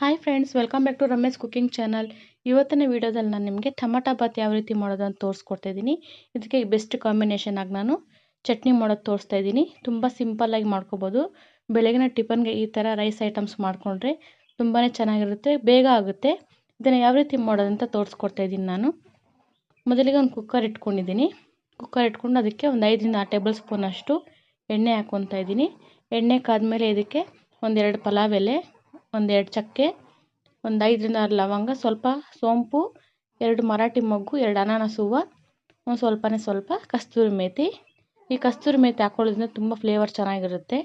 Hi friends, welcome back to Ramesh cooking channel. ಇವತ್ತಿನ ವಿಡಿಯೋದಲ್ಲಿ ನಾನು ನಿಮಗೆ ಟೊಮಟೊ ಬಾತ್ ಯಾವ ರೀತಿ ಮಾಡೋದು ಅಂತ ತೋರಿಸ್ಕೊಡ್ತಾ ಇದ್ದೀನಿ. ಇದಕ್ಕೆ ಬೆಸ್ಟ್ ಕಾಂಬಿನೇಷನ್ ಆಗಿ ನಾನು ಚಟ್ನಿ ಮಾಡೋದು ತೋರಿಸ್ತಾ ಇದ್ದೀನಿ. ತುಂಬ ಸಿಂಪಲ್ಲಾಗಿ ಮಾಡ್ಕೋಬೋದು. ಬೆಳಗಿನ ಟಿಫನ್ಗೆ ಈ ಥರ ರೈಸ್ ಐಟಮ್ಸ್ ಮಾಡಿಕೊಂಡ್ರೆ ತುಂಬಾ ಚೆನ್ನಾಗಿರುತ್ತೆ, ಬೇಗ ಆಗುತ್ತೆ. ಇದನ್ನು ಯಾವ ರೀತಿ ಮಾಡೋದಂತ ತೋರಿಸ್ಕೊಡ್ತಾ ಇದ್ದೀನಿ ನಾನು. ಮೊದಲಿಗೆ ಒಂದು ಕುಕ್ಕರ್ ಇಟ್ಕೊಂಡಿದ್ದೀನಿ. ಕುಕ್ಕರ್ ಇಟ್ಕೊಂಡು ಅದಕ್ಕೆ ಒಂದು 5ರಿಂದ 6 ಟೇಬಲ್ ಸ್ಪೂನ್ ಅಷ್ಟು ಎಣ್ಣೆ ಹಾಕ್ಕೊತಾ ಇದ್ದೀನಿ. ಎಣ್ಣೆ ಕಾದ್ಮೇಲೆ ಇದಕ್ಕೆ ಒಂದೆರಡು ಪಲಾವ್ ಎಲೆ, ಒಂದೆರಡು ಚಕ್ಕೆ, ಒಂದು 5ರಿಂದ 6 ಲವಂಗ, ಸ್ವಲ್ಪ ಸೋಂಪು, 2 ಮರಾಠಿ ಮೊಗ್ಗು, 2 ಅನಾನಸ್ ಹೂವು, ಒಂದು ಸ್ವಲ್ಪ ಕಸ್ತೂರಿ ಮೇಥಿ. ಈ ಕಸ್ತೂರಿ ಮೇಥಿ ಹಾಕೊಳ್ಳೋದ್ರಿಂದ ತುಂಬ ಫ್ಲೇವರ್ ಚೆನ್ನಾಗಿರುತ್ತೆ.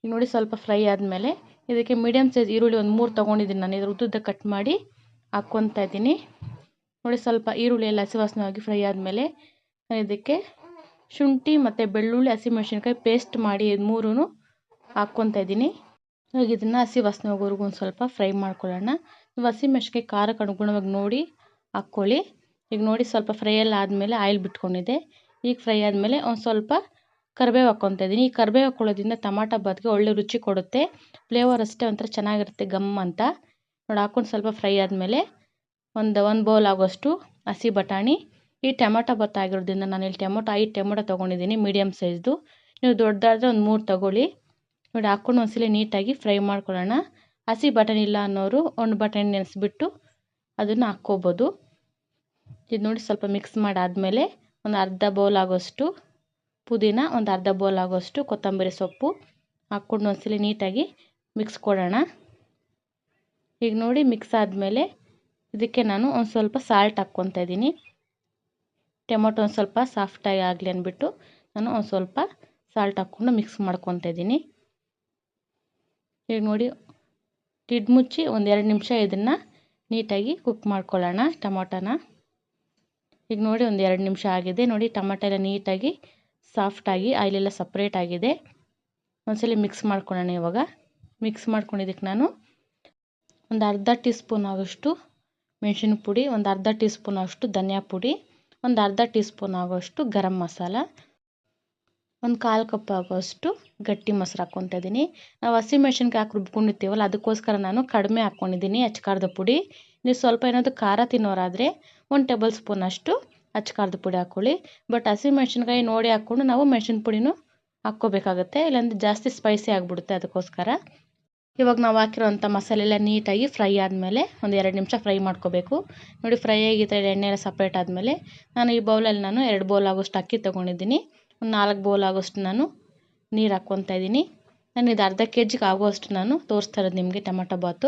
ಈಗ ನೋಡಿ, ಸ್ವಲ್ಪ ಫ್ರೈ ಆದಮೇಲೆ ಇದಕ್ಕೆ ಮೀಡಿಯಮ್ ಸೈಜ್ ಈರುಳ್ಳಿ ಒಂದು 3 ತೊಗೊಂಡಿದ್ದೀನಿ ನಾನು. ಇದ್ರ ಉದ್ದುದ್ದ ಕಟ್ ಮಾಡಿ ಹಾಕ್ಕೊತಾ ಇದ್ದೀನಿ. ನೋಡಿ, ಸ್ವಲ್ಪ ಈರುಳ್ಳಿ ಎಲ್ಲ ಹಸಿ ವಾಸನೆಯಾಗಿ ಫ್ರೈ ಆದಮೇಲೆ ಇದಕ್ಕೆ ಶುಂಠಿ ಮತ್ತು ಬೆಳ್ಳುಳ್ಳಿ, ಹಸಿಮೆಣಸಿನ್ಕಾಯಿ ಪೇಸ್ಟ್ ಮಾಡಿ 3 ಹಾಕ್ಕೊತಾ ಇದ್ದೀನಿ. ಇವಾಗ ಇದನ್ನು ಹಸಿ ವಾಸನೆ ಹೋಗೋವರೆಗೂ ಒಂದು ಸ್ವಲ್ಪ ಫ್ರೈ ಮಾಡ್ಕೊಳ್ಳೋಣ. ನೀವು ಹಸಿಮೆಣಸಿನ್ಕಾಯಿ ಖಾರಕ್ಕೆ ಅನುಗುಣವಾಗಿ ನೋಡಿ ಹಾಕ್ಕೊಳ್ಳಿ. ಈಗ ನೋಡಿ, ಸ್ವಲ್ಪ ಫ್ರೈ ಎಲ್ಲ ಆದಮೇಲೆ ಆಯಿಲ್ ಬಿಟ್ಕೊಂಡಿದೆ. ಈಗ ಫ್ರೈ ಆದಮೇಲೆ ಒಂದು ಸ್ವಲ್ಪ ಕರಿಬೇವು ಹಾಕ್ಕೊತಾ ಇದ್ದೀನಿ. ಈ ಕರಿಬೇವು ಹಾಕ್ಕೊಳ್ಳೋದ್ರಿಂದ ಟೊಮಾಟೊ ಬಾತ್ಗೆ ಒಳ್ಳೆ ರುಚಿ ಕೊಡುತ್ತೆ. ಫ್ಲೇವರ್ ಅಷ್ಟೇ ಒಂಥರ ಚೆನ್ನಾಗಿರುತ್ತೆ, ಗಮ್ ಅಂತ. ನೋಡಿ, ಹಾಕ್ಕೊಂಡು ಸ್ವಲ್ಪ ಫ್ರೈ ಆದಮೇಲೆ ಒಂದು ಬೌಲ್ ಆಗೋಷ್ಟು ಹಸಿ ಬಟಾಣಿ. ಈ ಟೊಮಾಟೊ ಬಾತ್ ಆಗಿರೋದ್ರಿಂದ ನಾನು ಇಲ್ಲಿ 5 ಟೊಮೊಟೊ ತೊಗೊಂಡಿದ್ದೀನಿ, ಮೀಡಿಯಮ್ ಸೈಜ್ದು. ನೀವು ದೊಡ್ಡದಾದರೆ ಒಂದು 3 ತೊಗೊಳ್ಳಿ. ನೋಡಿ, ಹಾಕ್ಕೊಂಡು ಒಂದ್ಸಲ ನೀಟಾಗಿ ಫ್ರೈ ಮಾಡ್ಕೊಳ್ಳೋಣ. ಹಸಿ ಬಟಾಣಿ ಇಲ್ಲ ಅನ್ನೋರು ಒಂದು ಬಟಾಣಿ ನೆನೆಸ್ಬಿಟ್ಟು ಅದನ್ನು ಹಾಕ್ಕೋಬೋದು. ಇದು ನೋಡಿ, ಸ್ವಲ್ಪ ಮಿಕ್ಸ್ ಮಾಡಾದಮೇಲೆ ಒಂದು ಅರ್ಧ ಬೌಲ್ ಆಗೋಷ್ಟು ಪುದೀನ, ಒಂದು ಅರ್ಧ ಬೌಲ್ ಆಗೋಷ್ಟು ಕೊತ್ತಂಬರಿ ಸೊಪ್ಪು ಹಾಕ್ಕೊಂಡು ಒಂದ್ಸಲ ನೀಟಾಗಿ ಮಿಕ್ಸ್ ಕೊಡೋಣ. ಈಗ ನೋಡಿ, ಮಿಕ್ಸ್ ಆದಮೇಲೆ ಇದಕ್ಕೆ ನಾನು ಒಂದು ಸ್ವಲ್ಪ ಸಾಲ್ಟ್ ಹಾಕ್ಕೊತಾ ಇದ್ದೀನಿ. ಟೊಮೊಟೊ ಒಂದು ಸ್ವಲ್ಪ ಸಾಫ್ಟಾಗಿ ಆಗಲಿ ಅಂದ್ಬಿಟ್ಟು ನಾನು ಒಂದು ಸ್ವಲ್ಪ ಸಾಲ್ಟ್ ಹಾಕ್ಕೊಂಡು ಮಿಕ್ಸ್ ಮಾಡ್ಕೊತಾ ಇದ್ದೀನಿ. ಈಗ ನೋಡಿ, ಲಿಡ್ ಮುಚ್ಚಿ ಒಂದು 2 ನಿಮಿಷ ಇದನ್ನು ನೀಟಾಗಿ ಕುಕ್ ಮಾಡ್ಕೊಳ್ಳೋಣ ಟೊಮೊಟೊನ. ಈಗ ನೋಡಿ, ಒಂದು 2 ನಿಮಿಷ ಆಗಿದೆ. ನೋಡಿ, ಟೊಮೊಟೊ ಎಲ್ಲ ನೀಟಾಗಿ ಸಾಫ್ಟಾಗಿ ಆಯಿಲೆಲ್ಲ ಸಪ್ರೇಟ್ ಆಗಿದೆ. ಒಂದ್ಸಲ ಮಿಕ್ಸ್ ಮಾಡ್ಕೊಳ್ಳೋಣ. ಇವಾಗ ಮಿಕ್ಸ್ ಮಾಡ್ಕೊಂಡಿದ್ದಕ್ಕೆ ನಾನು ಒಂದು ಅರ್ಧ ಟೀ ಸ್ಪೂನ್ ಆಗೋಷ್ಟು ಮೆಣಸಿನ ಪುಡಿ, ಒಂದು ಅರ್ಧ ಟೀ ಸ್ಪೂನ್ ಆಗೋಷ್ಟು ಧನಿಯಾ ಪುಡಿ, ಒಂದು ಅರ್ಧ ಟೀ ಸ್ಪೂನ್ ಆಗೋಷ್ಟು ಗರಂ ಮಸಾಲ, ಒಂದು 1/4 ಕಪ್ ಆಗೋಷ್ಟು ಗಟ್ಟಿ ಮೊಸರು ಹಾಕ್ಕೊತಾ ಇದ್ದೀನಿ. ನಾವು ಹಸಿಮೆಣ್ಸಿನ್ಕಾಯಿ ಹಾಕಿ ರುಬ್ಕೊಂಡಿರ್ತೀವಲ್ಲ, ಅದಕ್ಕೋಸ್ಕರ ನಾನು ಕಡಿಮೆ ಹಾಕ್ಕೊಂಡಿದ್ದೀನಿ ಅಚ್ಕಾರದ ಪುಡಿ. ನೀವು ಸ್ವಲ್ಪ ಏನಾದರೂ ಖಾರ ತಿನ್ನೋರಾದರೆ 1 ಟೇಬಲ್ ಸ್ಪೂನ್ ಅಷ್ಟು ಅಚ್ಕಾರದ ಪುಡಿ ಹಾಕ್ಕೊಳ್ಳಿ. ಬಟ್ ಹಸಿಮೆಣ್ಸಿನ್ಕಾಯಿ ನೋಡಿ ಹಾಕ್ಕೊಂಡು ನಾವು ಮೆಣಸಿನ ಪುಡಿನೂ ಹಾಕ್ಕೋಬೇಕಾಗುತ್ತೆ, ಇಲ್ಲಾಂದರೆ ಜಾಸ್ತಿ ಸ್ಪೈಸಿ ಆಗಿಬಿಡುತ್ತೆ. ಅದಕ್ಕೋಸ್ಕರ ಇವಾಗ ನಾವು ಹಾಕಿರೋಂಥ ಮಸಾಲೆ ಎಲ್ಲ ನೀಟಾಗಿ ಫ್ರೈ ಆದಮೇಲೆ ಒಂದು 2 ನಿಮಿಷ ಫ್ರೈ ಮಾಡ್ಕೋಬೇಕು. ನೋಡಿ, ಫ್ರೈ ಆಗಿದ್ರೆ ಎಣ್ಣೆ ಎಲ್ಲ ಸಪ್ರೇಟ್ ಆದಮೇಲೆ ನಾನು ಈ ಬೌಲಲ್ಲಿ 2 ಬೌಲ್ ಆಗೋಷ್ಟು ಅಕ್ಕಿ ತೊಗೊಂಡಿದ್ದೀನಿ. ಒಂದು 4 ಬೌಲ್ ಆಗೋಷ್ಟು ನಾನು ನೀರು ಹಾಕ್ಕೊತಾ ಇದ್ದೀನಿ. ನಾನು ಇದು ಅರ್ಧ kgಗೆ ಆಗೋಷ್ಟು ನಾನು ತೋರಿಸ್ತಾ ಇರೋದು ನಿಮಗೆ ಟೊಮೊಟೊ ಬಾತು.